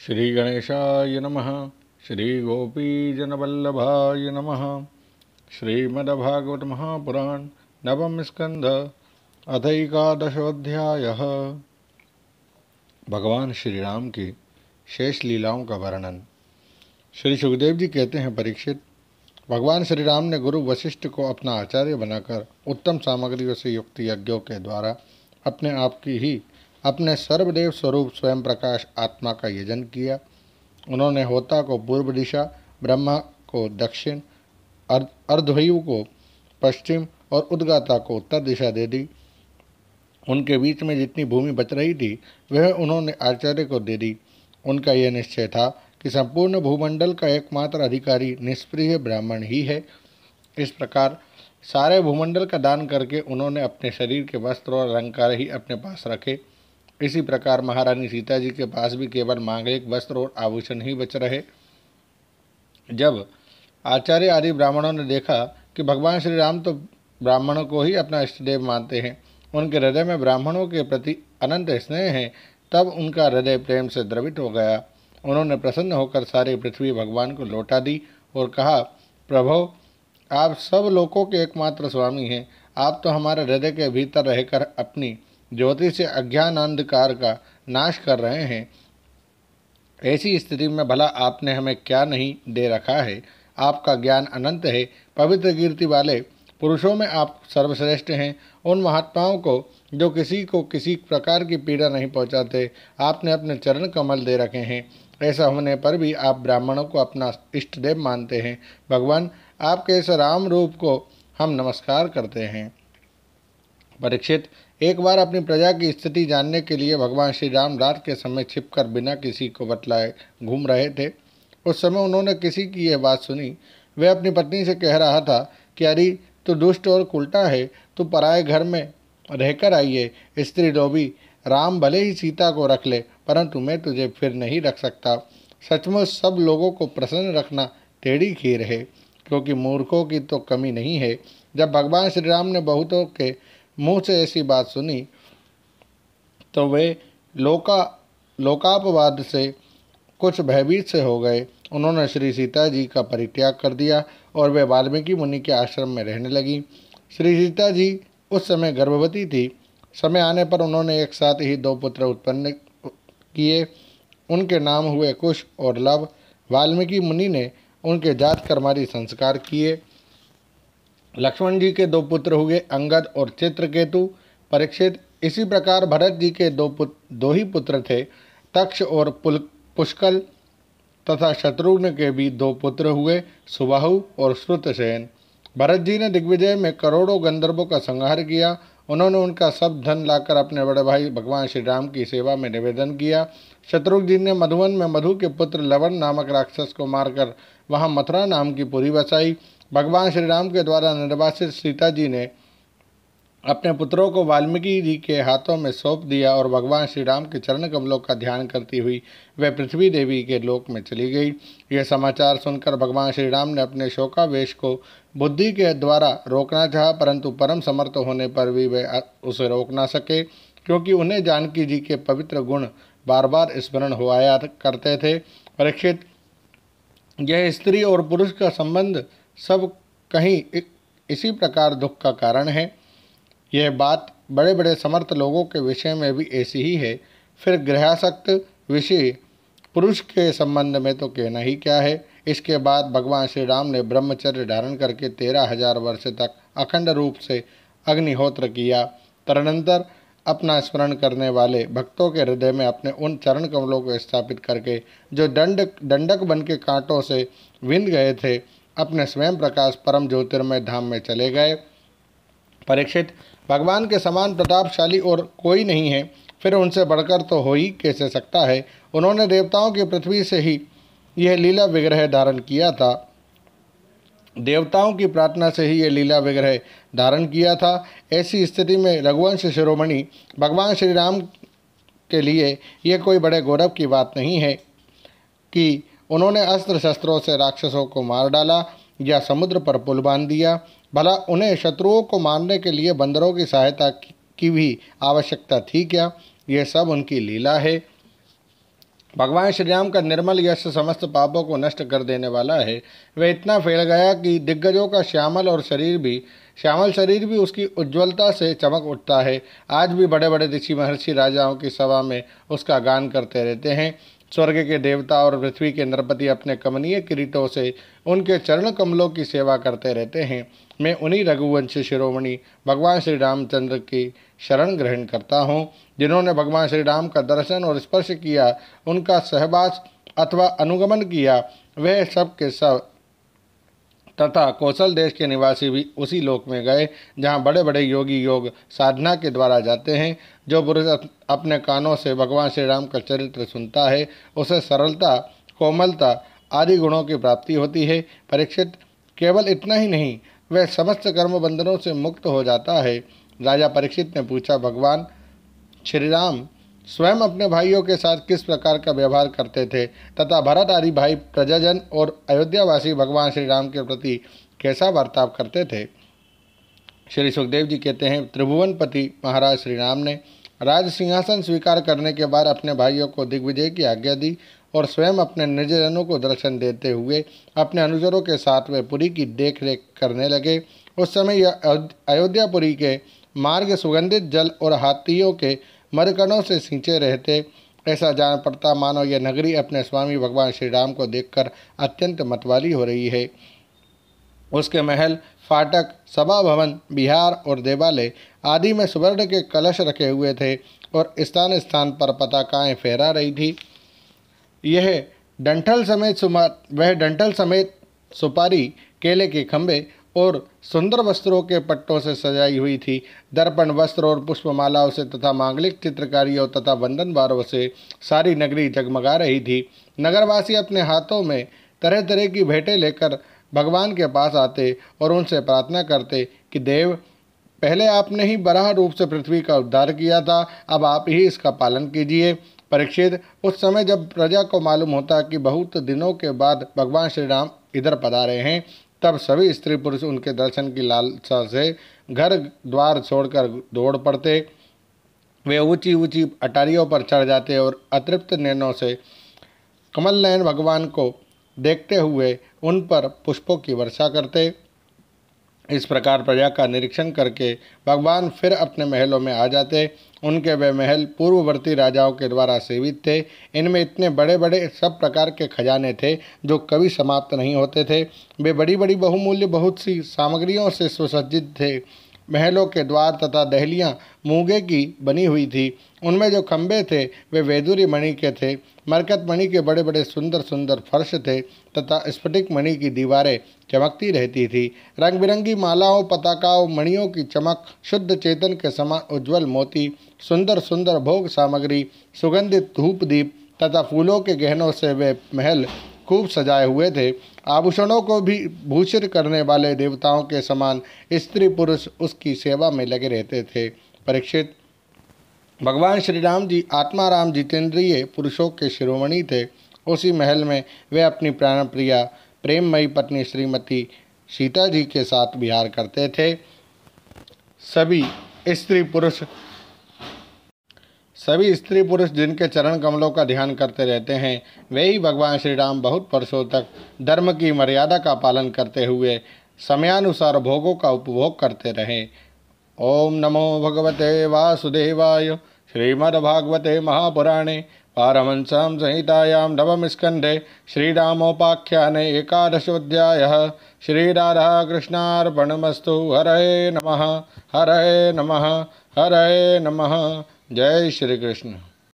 श्री गणेशाय नमः। श्री गोपीजनवल्लभाय नमः। श्रीमद्भागवत महापुराण नवम स्कंध अथैकादशोऽध्यायः। भगवान श्री राम की शेष लीलाओं का वर्णन। श्री सुखदेव जी कहते हैं, परीक्षित, भगवान श्री राम ने गुरु वशिष्ठ को अपना आचार्य बनाकर उत्तम सामग्रियों से युक्त यज्ञों के द्वारा अपने आप की ही अपने सर्वदेव स्वरूप स्वयं प्रकाश आत्मा का यजन किया। उन्होंने होता को पूर्व दिशा, ब्रह्मा को दक्षिण, अर्धवायु को पश्चिम और उद्गाता को उत्तर दिशा दे दी। उनके बीच में जितनी भूमि बच रही थी वह उन्होंने आचार्य को दे दी। उनका यह निश्चय था कि संपूर्ण भूमंडल का एकमात्र अधिकारी निष्प्रिय ब्राह्मण ही है। इस प्रकार सारे भूमंडल का दान करके उन्होंने अपने शरीर के वस्त्र और अलंकार ही अपने पास रखे। इसी प्रकार महारानी सीता जी के पास भी केवल मांगलिक वस्त्र और आभूषण ही बच रहे। जब आचार्य आदि ब्राह्मणों ने देखा कि भगवान श्री राम तो ब्राह्मणों को ही अपना इष्टदेव मानते हैं, उनके हृदय में ब्राह्मणों के प्रति अनंत स्नेह है, तब उनका हृदय प्रेम से द्रवित हो गया। उन्होंने प्रसन्न होकर सारी पृथ्वी भगवान को लौटा दी और कहा, प्रभो, आप सब लोगों के एकमात्र स्वामी हैं। आप तो हमारे हृदय के भीतर रहकर अपनी ज्योति से अज्ञान अंधकार का नाश कर रहे हैं। ऐसी स्थिति में भला आपने हमें क्या नहीं दे रखा है। आपका ज्ञान अनंत है। पवित्र कीर्ति वाले पुरुषों में आप सर्वश्रेष्ठ हैं। उन महात्माओं को जो किसी को किसी प्रकार की पीड़ा नहीं पहुंचाते, आपने अपने चरण कमल दे रखे हैं। ऐसा होने पर भी आप ब्राह्मणों को अपना इष्टदेव मानते हैं। भगवान, आपके इस राम रूप को हम नमस्कार करते हैं। परीक्षित, एक बार अपनी प्रजा की स्थिति जानने के लिए भगवान श्री राम रात के समय छिपकर बिना किसी को बतलाए घूम रहे थे। उस समय उन्होंने किसी की यह बात सुनी। वह अपनी पत्नी से कह रहा था कि अरे, तू दुष्ट और उल्टा है, तू पराए घर में रहकर आई है। स्त्री लोभी, राम भले ही सीता को रख ले, परंतु मैं तुझे फिर नहीं रख सकता। सचमुच सब लोगों को प्रसन्न रखना टेढ़ी खीर है, क्योंकि मूर्खों की तो कमी नहीं है। जब भगवान श्री राम ने बहुतों के मुँह से ऐसी बात सुनी तो वे लोकापवाद से कुछ भयभीत से हो गए। उन्होंने श्री सीता जी का परित्याग कर दिया और वे वाल्मीकि मुनि के आश्रम में रहने लगी। श्री सीता जी उस समय गर्भवती थी। समय आने पर उन्होंने एक साथ ही 2 पुत्र उत्पन्न किए। उनके नाम हुए कुश और लव। वाल्मीकि मुनि ने उनके जात कर्मादि संस्कार किए। लक्ष्मण जी के 2 पुत्र हुए, अंगद और चित्रकेतु। परीक्षित, इसी प्रकार भरत जी के दो ही पुत्र थे, तक्ष और पुष्कल, तथा शत्रुघ्न के भी 2 पुत्र हुए, सुबाहु और श्रुतसेन। भरत जी ने दिग्विजय में करोड़ों गंधर्वों का संहार किया। उन्होंने उनका सब धन लाकर अपने बड़े भाई भगवान श्री राम की सेवा में निवेदन किया। शत्रुघ्न जी ने मधुवन में मधु के पुत्र लवन नामक राक्षस को मारकर वहां मथुरा नाम की पुरी बसाई। भगवान श्री राम के द्वारा निर्वासित सीता जी ने अपने पुत्रों को वाल्मीकि जी के हाथों में सौंप दिया और भगवान श्री राम के चरण कमलों का ध्यान करती हुई वह पृथ्वी देवी के लोक में चली गई। यह समाचार सुनकर भगवान श्री राम ने अपने शोकावेश को बुद्धि के द्वारा रोकना चाहा, परंतु परम समर्थ होने पर भी वे उसे रोक ना सके, क्योंकि उन्हें जानकी जी के पवित्र गुण बार बार स्मरण हो आया करते थे। परीक्षित, यह स्त्री और पुरुष का संबंध सब कहीं इसी प्रकार दुख का कारण है। यह बात बड़े बड़े समर्थ लोगों के विषय में भी ऐसी ही है। फिर गृहासक्त विषय पुरुष के संबंध में तो कहना ही क्या है। इसके बाद भगवान श्री राम ने ब्रह्मचर्य धारण करके 13,000 वर्ष तक अखंड रूप से अग्निहोत्र किया। तदनंतर अपना स्मरण करने वाले भक्तों के हृदय में अपने उन चरण कमलों को स्थापित करके, जो दंडक बन के कांटों से विंध गए थे, अपने स्वयं प्रकाश परम ज्योतिर्मय धाम में चले गए। परीक्षित, भगवान के समान प्रतापशाली और कोई नहीं है, फिर उनसे बढ़कर तो हो ही कैसे सकता है। उन्होंने देवताओं की पृथ्वी से ही यह लीला विग्रह धारण किया था। देवताओं की प्रार्थना से ही यह लीला विग्रह धारण किया था। ऐसी स्थिति में रघुवंश शिरोमणि भगवान श्री राम के लिए यह कोई बड़े गौरव की बात नहीं है कि उन्होंने अस्त्र शस्त्रों से राक्षसों को मार डाला या समुद्र पर पुल बांध दिया। भला उन्हें शत्रुओं को मारने के लिए बंदरों की सहायता की भी आवश्यकता थी क्या? यह सब उनकी लीला है। भगवान श्री राम का निर्मल यश समस्त पापों को नष्ट कर देने वाला है। वह इतना फैल गया कि दिग्गजों का श्यामल शरीर भी उसकी उज्ज्वलता से चमक उठता है। आज भी बड़े बड़े ऋषि महर्षि राजाओं की सभा में उसका गान करते रहते हैं। स्वर्ग के देवता और पृथ्वी के नरपति अपने कमनीय किरीटों से उनके चरण कमलों की सेवा करते रहते हैं। मैं उन्हीं रघुवंश शिरोमणि भगवान श्री रामचंद्र की शरण ग्रहण करता हूँ, जिन्होंने भगवान श्री राम का दर्शन और स्पर्श किया, उनका सहवास अथवा अनुगमन किया। वह सब के सब तथा कौशल देश के निवासी भी उसी लोक में गए जहाँ बड़े बड़े योगी योग साधना के द्वारा जाते हैं। जो पुरुष अपने कानों से भगवान श्री राम का चरित्र सुनता है, उसे सरलता, कोमलता आदि गुणों की प्राप्ति होती है। परीक्षित, केवल इतना ही नहीं, वह समस्त कर्म बंधनों से मुक्त हो जाता है। राजा परीक्षित ने पूछा, भगवान श्री राम स्वयं अपने भाइयों के साथ किस प्रकार का व्यवहार करते थे तथा भरत आदि भाई प्रजाजन और अयोध्यावासी भगवान श्री राम के प्रति कैसा बर्ताव करते थे? श्री सुखदेव जी कहते हैं, त्रिभुवनपति महाराज श्री राम ने राज सिंहासन स्वीकार करने के बाद अपने भाइयों को दिग्विजय की आज्ञा दी और स्वयं अपने निजजनों को दर्शन देते हुए अपने अनुचरों के साथ वे पुरी की देख रेख करने लगे। उस समय यह अयोध्यापुरी के मार्ग सुगंधित जल और हाथियों के मरकणों से सींचे रहते। ऐसा जान पड़ता मानो यह नगरी अपने स्वामी भगवान श्री राम को देखकर अत्यंत मतवाली हो रही है। उसके महल, फाटक, सभा भवन, विहार और देवालय आदि में सुवर्ण के कलश रखे हुए थे और स्थान स्थान पर पताकाएं फहरा रही थी। वह डंठल समेत सुपारी, केले के खंभे और सुंदर वस्त्रों के पट्टों से सजाई हुई थी। दर्पण, वस्त्र और पुष्पमालाओं से तथा मांगलिक चित्रकारियों तथा वंदन बारों से सारी नगरी जगमगा रही थी। नगरवासी अपने हाथों में तरह तरह की भेंटें लेकर भगवान के पास आते और उनसे प्रार्थना करते कि देव, पहले आपने ही बराह रूप से पृथ्वी का उद्धार किया था, अब आप ही इसका पालन कीजिए। परीक्षित, उस समय जब प्रजा को मालूम होता कि बहुत दिनों के बाद भगवान श्री राम इधर पधारे हैं, तब सभी स्त्री पुरुष उनके दर्शन की लालसा से घर द्वार छोड़कर दौड़ पड़ते। वे ऊंची ऊंची अटारियों पर चढ़ जाते और अतृप्त नैनों से कमल नयन भगवान को देखते हुए उन पर पुष्पों की वर्षा करते। इस प्रकार प्रजा का निरीक्षण करके भगवान फिर अपने महलों में आ जाते। उनके वे महल पूर्ववर्ती राजाओं के द्वारा सेवित थे। इनमें इतने बड़े बड़े सब प्रकार के खजाने थे जो कभी समाप्त नहीं होते थे। वे बड़ी बड़ी बहुमूल्य बहुत सी सामग्रियों से सुसज्जित थे। महलों के द्वार तथा दहलियाँ मूंगे की बनी हुई थी। उनमें जो खंभे थे वे वैदुरी मणि के थे। मरकत मणि के बड़े बड़े सुंदर सुंदर फर्श थे तथा स्फटिक मणि की दीवारें चमकती रहती थी। रंग बिरंगी मालाओं, पताकाओं, मणियों की चमक, शुद्ध चेतन के समान उज्ज्वल मोती, सुंदर सुंदर भोग सामग्री, सुगंधित धूप दीप तथा फूलों के गहनों से वे महल खूब सजाए हुए थे। आभूषणों को भी भूषित करने वाले देवताओं के समान स्त्री पुरुष उसकी सेवा में लगे रहते थे। परीक्षित, भगवान श्री राम जी आत्माराम जितेंद्रिय पुरुषों के शिरोमणि थे। उसी महल में वे अपनी प्राण प्रिया प्रेममयी पत्नी श्रीमती सीता जी के साथ विहार करते थे। सभी स्त्री पुरुष जिनके चरण कमलों का ध्यान करते रहते हैं, वे ही भगवान श्री राम बहुत वर्षों तक धर्म की मर्यादा का पालन करते हुए समयानुसार भोगों का उपभोग करते रहे। ओम नमो भगवते वासुदेवाय। श्रीमद्भागवते महापुराणे पारमहंस्यां संहितायां नवम स्कन्धे श्रीरामोपाख्याने एकादशोऽध्यायः। श्रीराधाकृष्णार्पणमस्तु। हरे नमः, हरे नमः, हरे नमः। जय श्री कृष्ण।